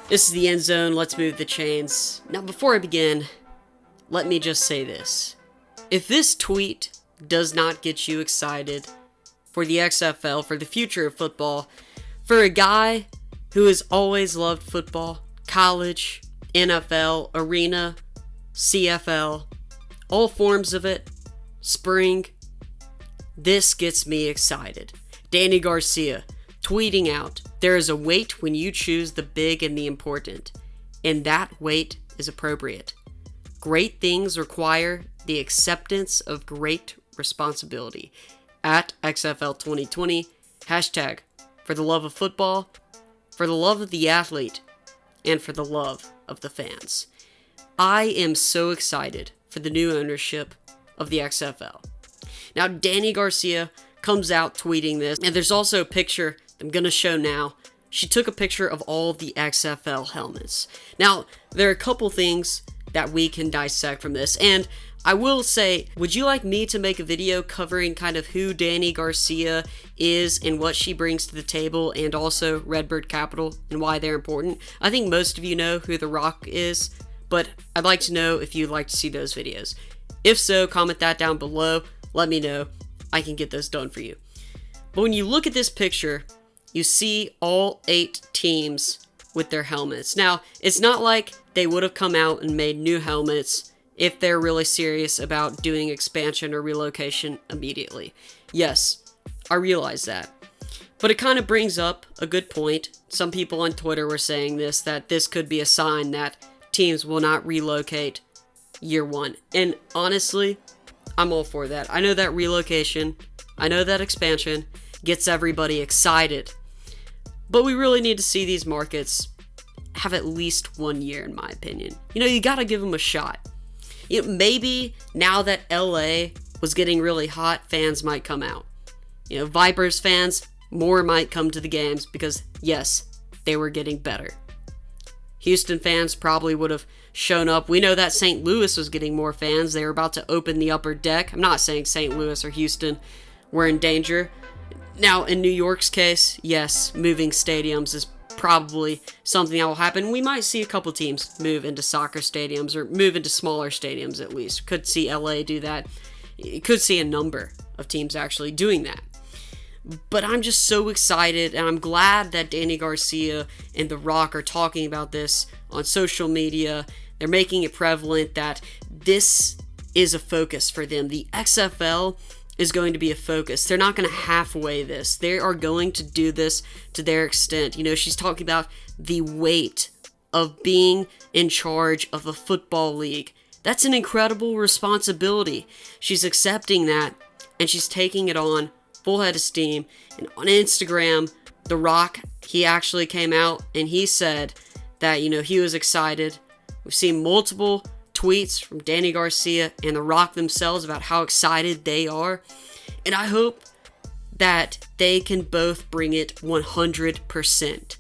This is the End Zone. Let's move the chains. Now, before I begin, let me just say this. If this tweet does not get you excited for the XFL, for the future of football, for a guy who has always loved football, college, NFL, arena, CFL, all forms of it, spring, this gets me excited. Dany Garcia tweeting out, "There is a weight when you choose the big and the important, and that weight is appropriate. Great things require the acceptance of great responsibility." At XFL 2020, hashtag for the love of football, for the love of the athlete, and for the love of the fans. I am so excited for the new ownership of the XFL. Now, Dany Garcia comes out tweeting this, and there's also a picture I'm going to show now. She took a picture of all the XFL helmets. Now, there are a couple things that we can dissect from this, and I will say, would you like me to make a video covering kind of who Dany Garcia is and what she brings to the table, and also Redbird Capital and why they're important? I think most of you know who The Rock is, but I'd like to know if you'd like to see those videos. If so, comment that down below. Let me know. I can get those done for you. But when you look at this picture, you see all 8 teams with their helmets. Now, it's not like they would have come out and made new helmets if they're really serious about doing expansion or relocation immediately. Yes, I realize that. But it kind of brings up a good point. Some people on Twitter were saying this, that this could be a sign that teams will not relocate year one. And honestly, I'm all for that. I know that relocation, I know that expansion gets everybody excited. But we really need to see these markets have at least 1 year, in my opinion. You know, you gotta give them a shot. You know, maybe now that LA was getting really hot, fans might come out. You know, Vipers fans, more might come to the games because, yes, they were getting better. Houston fans probably would have shown up. We know that St. Louis was getting more fans. They were about to open the upper deck. I'm not saying St. Louis or Houston were in danger. Now, in New York's case, yes, moving stadiums is probably something that will happen. We might see a couple teams move into soccer stadiums or move into smaller stadiums at least. Could see LA do that. You could see a number of teams actually doing that. But I'm just so excited, and I'm glad that Dany Garcia and The Rock are talking about this on social media. They're making it prevalent that this is a focus for them. The XFL is going to be a focus. They're not going to halfway this. They are going to do this to their extent. You know, she's talking about the weight of being in charge of a football league. That's an incredible responsibility. She's accepting that, and she's taking it on full head of steam. And on Instagram, The Rock, he actually came out and he said that, you know, he was excited. We've seen multiple tweets from Dany Garcia and The Rock themselves about how excited they are. And I hope that they can both bring it 100%.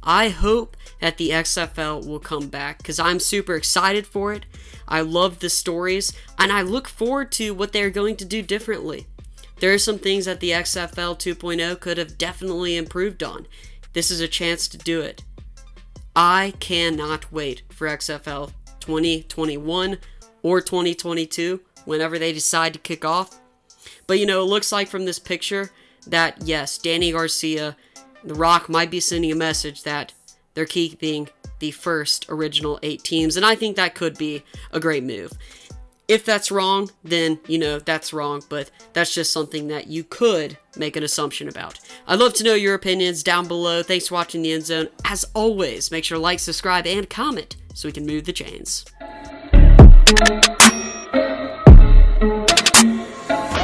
I hope that the XFL will come back because I'm super excited for it. I love the stories and I look forward to what they're going to do differently. There are some things that the XFL 2.0 could have definitely improved on. This is a chance to do it. I cannot wait for XFL 2021 or 2022, whenever they decide to kick off. But, you know, it looks like from this picture that, yes, Dany Garcia, The Rock might be sending a message that they're keeping the first original 8 teams, and I think that could be a great move. If that's wrong, then, you know, that's wrong, but that's just something that you could make an assumption about. I'd love to know your opinions down below. Thanks for watching the End Zone. As always, make sure to like, subscribe, and comment so we can move the chains.